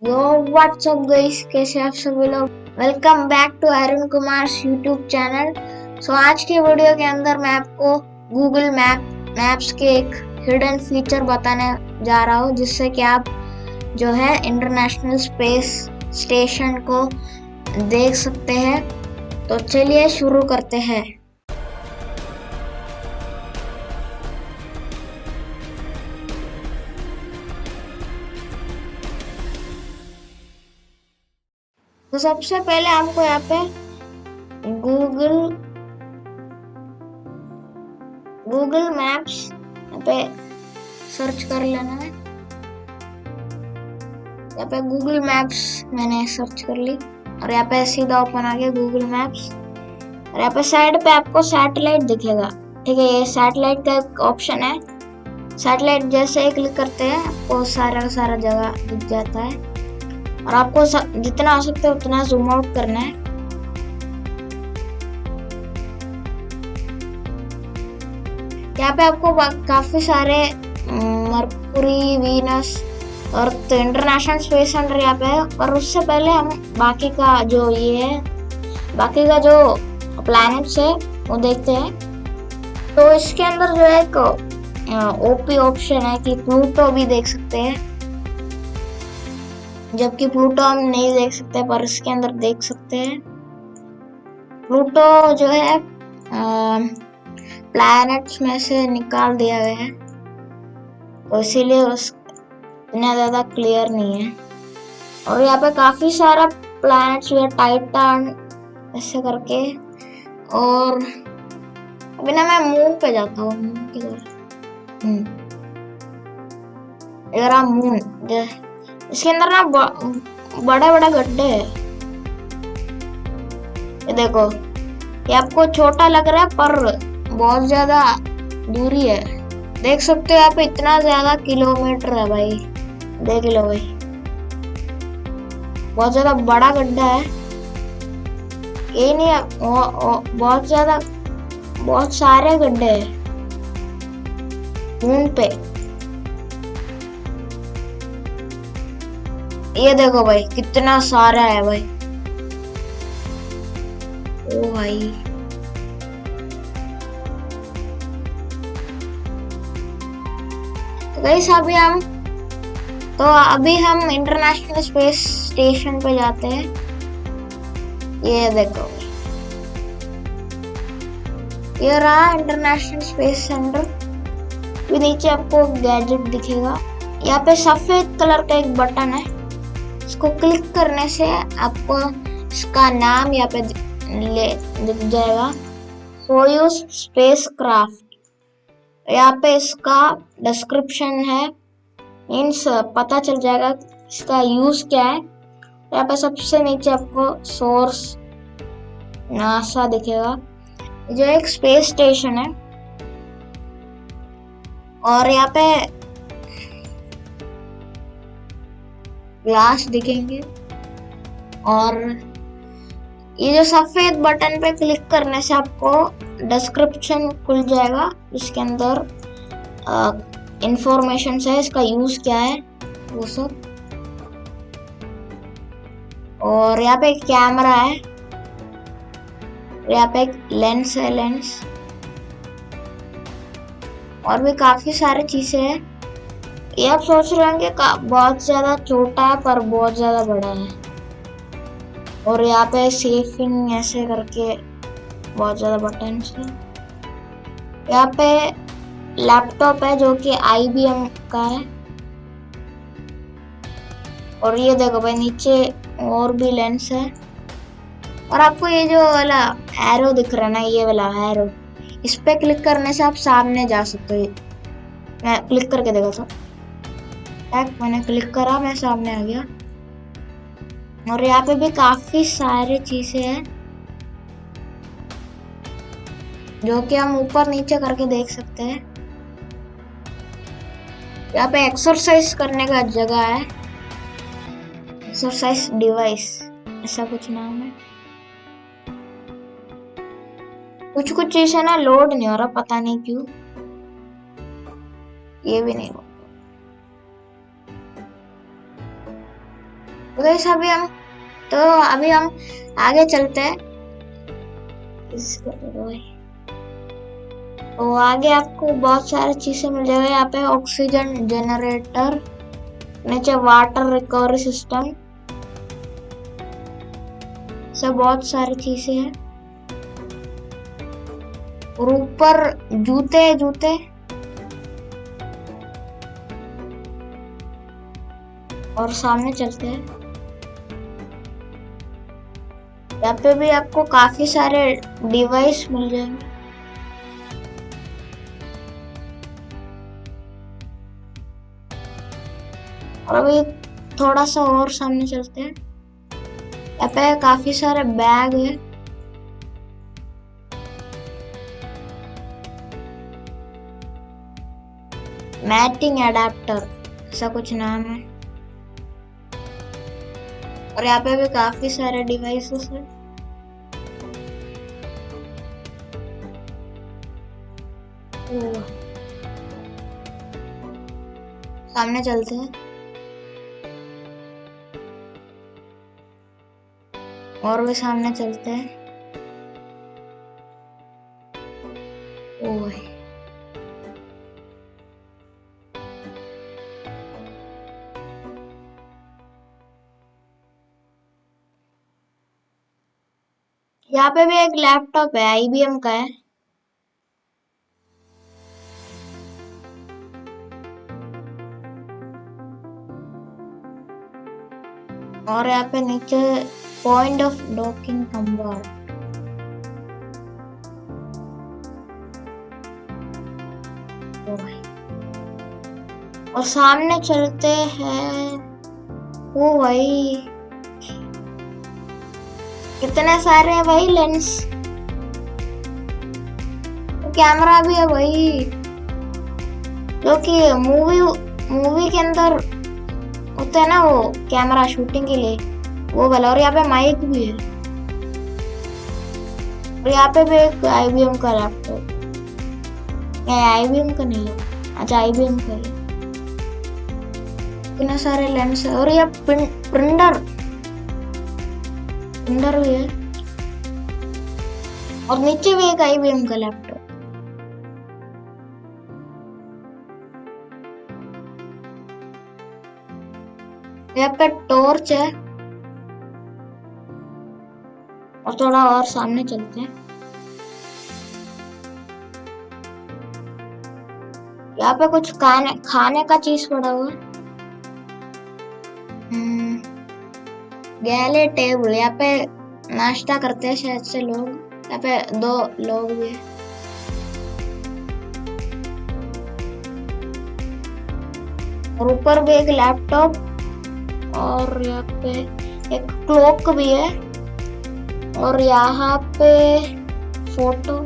यो WhatsApp guys, कैसे आप सभी लोग। Welcome back to Arun Kumar YouTube channel. आज के वीडियो के अंदर मैं आपको गूगल मैप्स के एक हिडन फीचर बताने जा रहा हूँ, जिससे कि आप जो है इंटरनेशनल स्पेस स्टेशन को देख सकते हैं। तो चलिए शुरू करते हैं। तो सबसे पहले हमको यहाँ पे गूगल गूगल मैप्स यहाँ पे सर्च कर लेना है। यहाँ पे गूगल मैप्स मैंने सर्च कर ली और यहाँ पे सीधा ओपन आ गया गूगल मैप्स। और यहाँ पे साइड पे आपको सैटेलाइट दिखेगा। ठीक है, ये सैटेलाइट का एक ऑप्शन है। सैटेलाइट जैसे ही क्लिक करते हैं आपको सारा का सारा जगह दिख जाता है और आपको जितना हो सकता है उतना जूम आउट करना है। यहाँ पे आपको काफी सारे मरकुरी, वीनस और तो इंटरनेशनल स्पेस सेंटर यहाँ पे है। और उससे पहले हम बाकी का जो प्लैनेट्स है वो देखते हैं। तो इसके अंदर जो है एक ओपी ऑप्शन है कि प्लूटो भी देख सकते हैं, जबकि प्लूटो हम नहीं देख सकते, पर इसके अंदर देख सकते हैं। प्लूटो जो है प्लैनेट्स में से निकाल दिया गया है, तो इसीलिए इतना ज्यादा क्लियर नहीं है। और यहाँ पे काफी सारा प्लैनेट्स भी है, टाइटन ऐसे करके। और अभी ना मैं मून पे जाता हूँ। मून की तरफ मून इसके अंदर ना बड़े बड़े गड्ढे है। ये देखो, ये आपको छोटा लग रहा है पर बहुत ज्यादा दूरी है। देख सकते हो यहाँ पे इतना ज्यादा किलोमीटर है भाई। देख लो भाई, बहुत ज्यादा बड़ा गड्ढा है। ये नहीं है, बहुत सारे गड्ढे हैं मून पे। ये देखो भाई, कितना सारा है भाई। ओ भाई, तो गाइस अभी हम इंटरनेशनल स्पेस स्टेशन पे जाते हैं। ये देखो, ये रहा इंटरनेशनल स्पेस सेंटर। फिर नीचे आपको गैजेट दिखेगा। यहाँ पे सफेद कलर का एक बटन है, इसको क्लिक करने से आपको इसका नाम यहाँ पे दिख जाएगा, सोयूज स्पेसक्राफ्ट। यहाँ पे इसका डिस्क्रिप्शन है, मीन्स पता चल जाएगा इसका यूज क्या है। यहाँ पे सबसे नीचे आपको सोर्स नासा दिखेगा, जो एक स्पेस स्टेशन है। और यहाँ पे ग्लास दिखेंगे और ये जो सफेद बटन पे क्लिक करने से आपको डिस्क्रिप्शन खुल जाएगा, इसके अंदर इंफॉर्मेशन है, इसका यूज क्या है वो सब। और यहाँ पे एक कैमरा है, यहाँ पे एक लेंस है, लेंस। और भी काफी सारी चीजें हैं। ये आप सोच रहे होंगे बहुत ज्यादा छोटा है पर बहुत ज्यादा बड़ा है। और यहाँ पे सेफिंग ऐसे करके बहुत ज्यादा बटन है। यहाँ पे लैपटॉप है जो कि IBM का है। और ये देखो भाई, नीचे और भी लेंस है। और आपको ये जो वाला एरो दिख रहा है ना, ये वाला एरो, इस पे क्लिक करने से आप सामने जा सकते हो। मैं क्लिक करके देखा था, मैंने क्लिक करा, मैं सामने आ गया। और यहाँ पे भी काफी सारी चीजें हैं जो कि हम ऊपर नीचे करके देख सकते हैं। यहाँ पे एक्सरसाइज करने का जगह है, एक्सरसाइज डिवाइस ऐसा कुछ नाम है। कुछ चीजें ना लोड नहीं हो रहा, पता नहीं क्यों। ये भी नहीं हो। तो गाइस अभी हम आगे चलते हैं। तो आगे आपको बहुत सारी चीजें मिल जाएगा। यहाँ पे ऑक्सीजन जनरेटर, नीचे वाटर रिकवरी सिस्टम, सब बहुत सारी चीजें हैं। और ऊपर जूते और सामने चलते हैं। यहाँ पे भी आपको काफी सारे डिवाइस मिल जाएंगे। और अभी थोड़ा सा और सामने चलते हैं। यहाँ पे काफी सारे बैग है। मैटिंग एडाप्टर ऐसा कुछ नाम है। और यहाँ पे भी काफी सारे डिवाइसेस हैं। सामने चलते हैं और भी सामने चलते हैं। ओह यहाँ पे भी एक लैपटॉप है, IBM का है। और यहाँ पे नीचे पॉइंट ऑफ डॉकिंग नंबर। और सामने चलते हैं। ओ भाई कितने सारे हैं भाई लेंस। कैमरा भी है भाई, जो कि मूवी के अंदर होता है ना, वो कैमरा शूटिंग के लिए वो वाला। और यहाँ पे माइक भी है। और यहाँ पे भी एक IBM का लैपटॉप। IBM का नहीं है, अच्छा IBM का है। इतने सारे लेंस है। और ये प्रिंटर भी है। और नीचे भी एक IBM का लैपटॉप। यहाँ पे टॉर्च है। और थोड़ा और सामने चलते हैं। यहाँ पे कुछ खाने का चीज पड़ा हुआ है। गैले टेबल, यहाँ पे नाश्ता करते हैं शायद से लोग। यहाँ पे 2 लोग भी है। और ऊपर भी एक लैपटॉप। और यहाँ पे एक क्लॉक भी है। और यहाँ पे फोटो,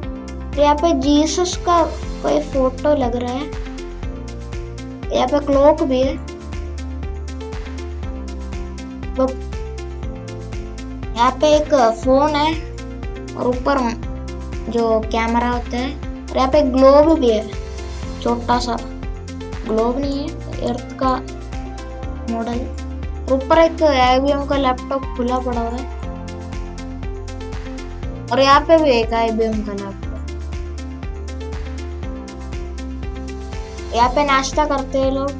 यहाँ पे जीसस का कोई फोटो लग रहा है। यहाँ पे क्लॉक भी है। तो यहाँ पे एक फोन है। और ऊपर जो कैमरा होता है। और यहाँ पे ग्लोब भी है, छोटा सा। ग्लोब नहीं है, अर्थ का मॉडल। ऊपर एक IBM का लैपटॉप खुला पड़ा हुआ है। और यहाँ पे भी एक IBM का लैपटॉप। यहाँ पे नाश्ता करते हैं लोग।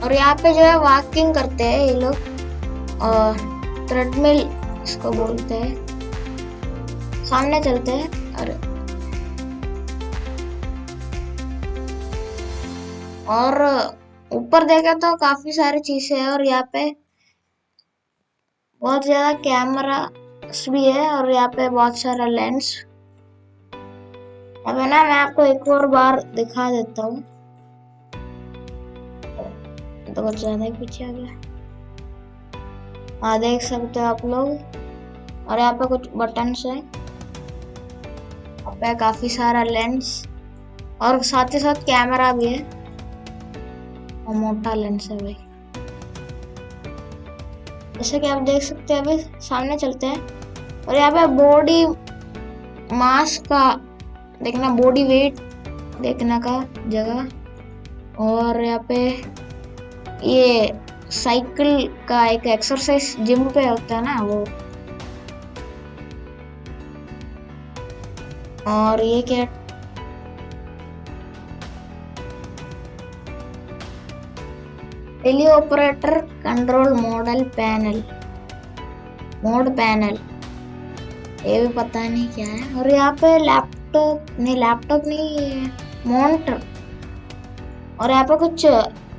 और यहाँ पे जो है वॉकिंग करते हैं ये लोग, और ट्रेडमिल इसको बोलते हैं। सामने चलते हैं। और ऊपर देखे तो काफी सारी चीजें हैं। और यहाँ पे बहुत ज्यादा कैमरा भी है। और यहाँ पे बहुत सारा लेंस। अब है ना, मैं आपको एक और बार दिखा देता हूँ। तो बहुत ज्यादा ही पीछे आ गया। हाँ, देख सकते हो आप लोग। और यहाँ पे कुछ बटन्स है। यहाँ पे काफी सारा लेंस। और साथ ही साथ कैमरा भी है। और मोटा लेंस है भाई, जैसे कि आप देख सकते हैं। अभी सामने चलते हैं। और यहाँ पे बॉडी मास का देखना, बॉडी वेट देखने का जगह। और यहाँ पे ये साइकिल का एक एक्सरसाइज जिम पे होता है ना वो। और ये क्या, teleoperator control model panel, mode panel, ये भी पता नहीं क्या है। और यहाँ पे लैपटॉप नहीं, मॉनिटर, और यहाँ पे कुछ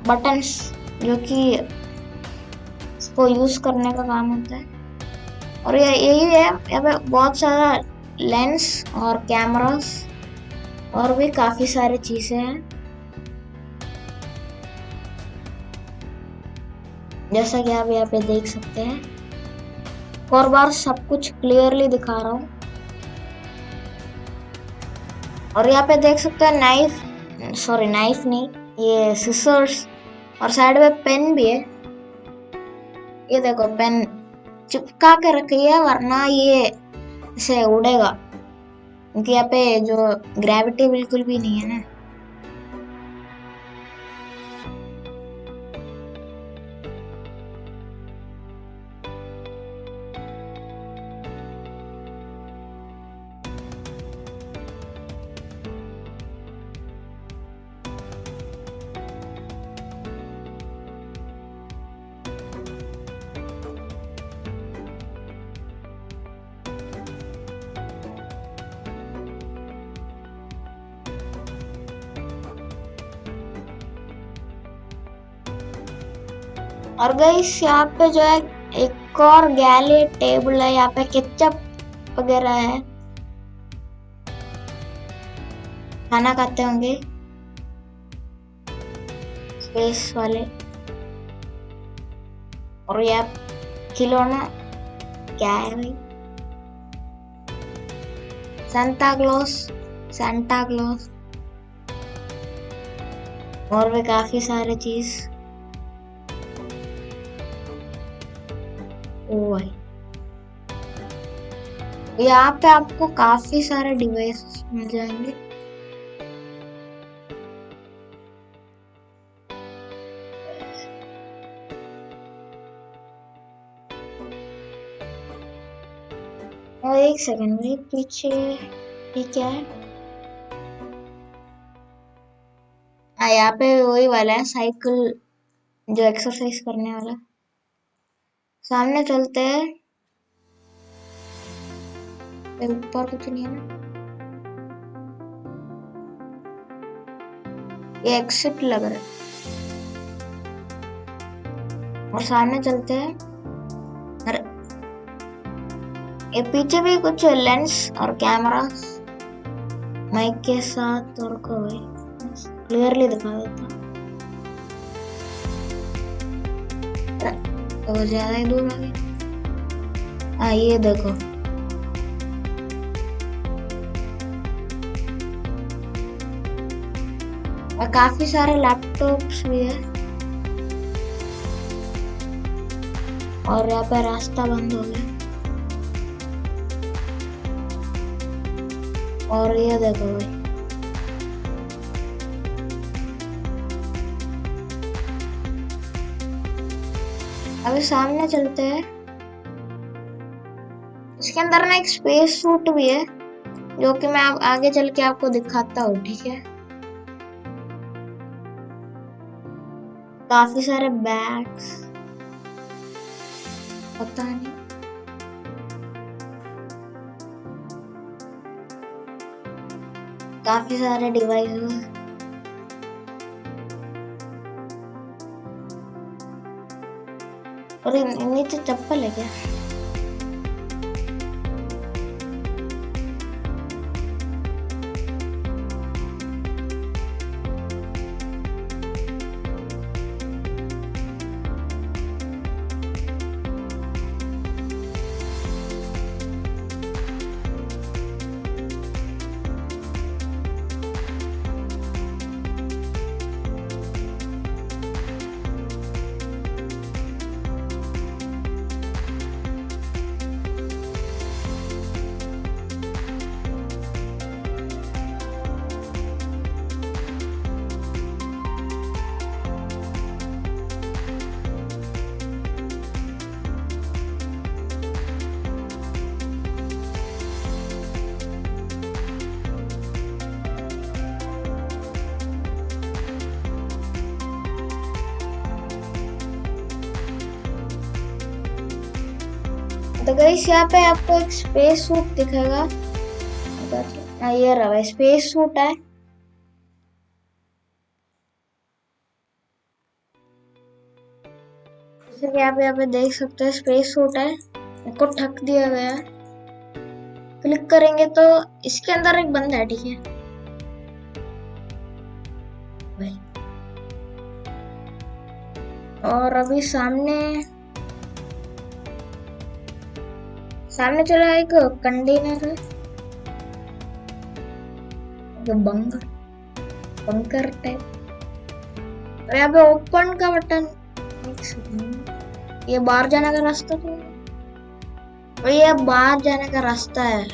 बटन्स जो कि इसको यूज करने का काम होता है। और ये यही है, यहाँ पे बहुत सारा लेंस और कैमरास और भी काफी सारी चीजें हैं, जैसा कि आप यहाँ पे देख सकते हैं। और बार सब कुछ क्लियरली दिखा रहा हूँ। और यहाँ पे देख सकते हैं नाइफ नहीं, ये सिसर्स, और साइड में पेन भी है। ये देखो पेन चिपका के रखी है, वरना ये इसे उड़ेगा, क्योंकि यहाँ पे जो ग्रेविटी बिल्कुल भी नहीं है ना। और गाइस यहाँ पे जो है एक और गैली टेबल है, यहाँ पे केचप वगैरह है, खाना खाते होंगे स्पेस वाले। और यहाँ खिलौना क्या है भाई, सांता क्लॉस, और भी काफी सारे चीज। यहाँ पे आपको काफी सारे डिवाइस मिल जाएंगे। और एक सेकंड में पीछे ये क्या है, यहाँ पे वही वाला है साइकिल जो एक्सरसाइज करने वाला। सामने चलते हैं, ऊपर कुछ नहीं है ना, ये एक्सिट लग रहा है। और सामने चलते हैं, अरे ये पीछे भी कुछ लेंस और कैमरा माइक के साथ और कोई क्लियरली दिखा देता, तो ज्यादा ही दूर आ गया। ये देखो, और काफी सारे लैपटॉप्स भी है। और यहाँ पे रास्ता बंद हो गया। और ये देखो भाई, अभी सामने चलते हैं, इसके अंदर ना एक स्पेस सूट भी है, जो कि मैं आगे चल के आपको दिखाता हूँ, ठीक है। काफी सारे बैग्स, पता नहीं, काफी सारे डिवाइस। और नीचे चप्पल है क्या? तो गाइस यहाँ पे आपको एक स्पेस सूट दिखेगा। ये रहा स्पेस सूट है। जैसे कि आप यहाँ पे देख सकते हैं स्पेस सूट है, इसको ढक दिया गया है। क्लिक करेंगे तो इसके अंदर एक बंदा है, ठीक है। और अभी सामने चला एक कंटेनर है, बंकर टाइप। और यहाँ पे ओपन का बटन, ये बाहर जाने का रास्ता तो, और ये बाहर जाने का रास्ता है।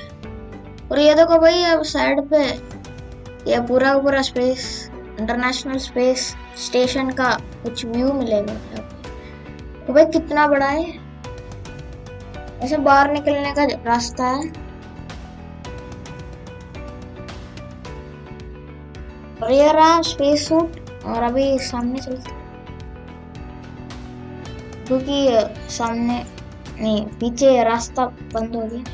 और ये देखो भाई अब साइड पे ये पूरा स्पेस, इंटरनेशनल स्पेस स्टेशन का कुछ व्यू मिलेगा। तो भाई कितना बड़ा है, ऐसे बाहर निकलने का रास्ता है। और ये रहा स्पेस सूट। और अभी सामने चलते, क्योंकि सामने नहीं, पीछे रास्ता बंद हो गया।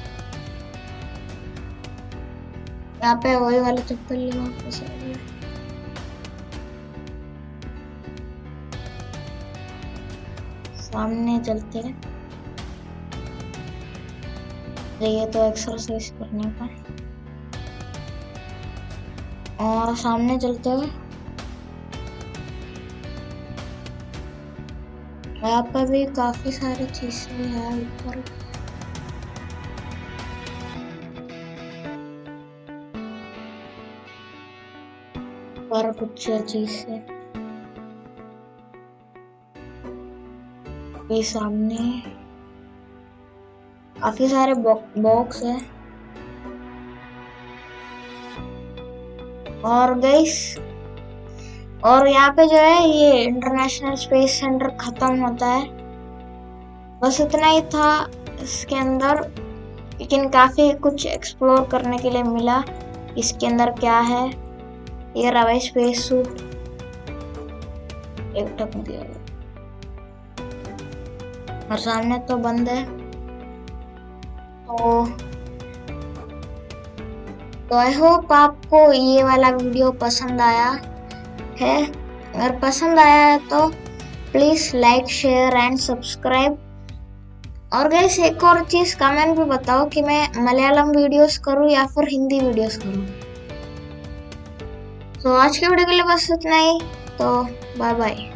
यहाँ पे वही वाले चप्पल ले वापस आ गया। सामने चलते हैं, ये तो एक्सरसाइज करने का। और सामने चलते हैं, यहाँ पर भी काफी सारी चीजें हैं ऊपर। और कुछ चीज है ये सामने, काफी सारे बॉक्स है। और गाइस, और यहाँ पे जो है ये इंटरनेशनल स्पेस सेंटर खत्म होता है। बस इतना ही था इसके अंदर, लेकिन काफी कुछ एक्सप्लोर करने के लिए मिला। इसके अंदर क्या है, ये रहा स्पेस सूट, एक ढक दिया गया। और सामने तो बंद है। तो आई होप आपको ये वाला वीडियो पसंद आया है। अगर पसंद आया है तो please like, share and subscribe. और गाइस एक और चीज कमेंट में बताओ कि मैं मलयालम वीडियोस करूं या फिर हिंदी वीडियोस करूं। तो आज के वीडियो के लिए बस इतना ही, तो बाय बाय।